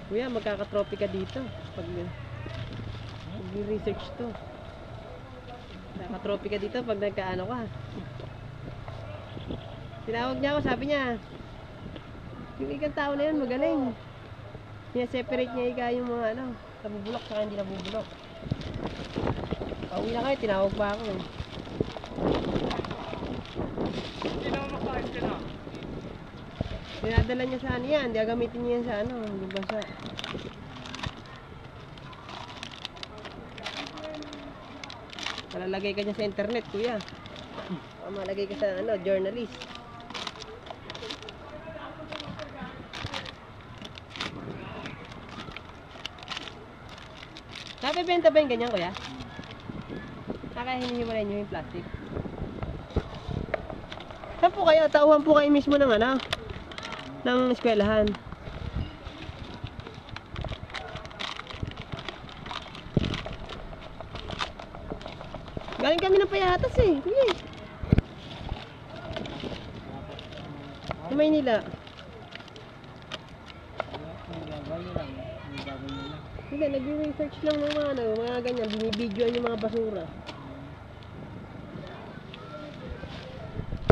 Kuya, magkaka-trophy ka dito. Pag research to. Magkaka-trophy ka dito pag nagkaano ka. Tinawag niya ako, sabi niya, yung ikang tao na yun, magaling. Separate niya ika yung mga ano, nabubulok saka hindi nabubulok. Pauwi na kayo, tinawag pa ako eh. Hindi naman makain ka na. Dinadala niya sa ano yan, gagamitin niya yan sa ano, lubasa. Malalagay ka niya sa internet, kuya. Malagay ka sa ano, journalist. Nakabibenta ba yung ganyan, kuya? Hinihiwalay niyo yung plastic. Saan po kayo? Tauhan po kayo mismo ng ano? Ng eskwelahan. Galing kami ng Payatas eh. Sige. Sa Maynila. Hindi, nag-research lang ng mga, ano, mga ganyan. Binibidyoan yung mga basura.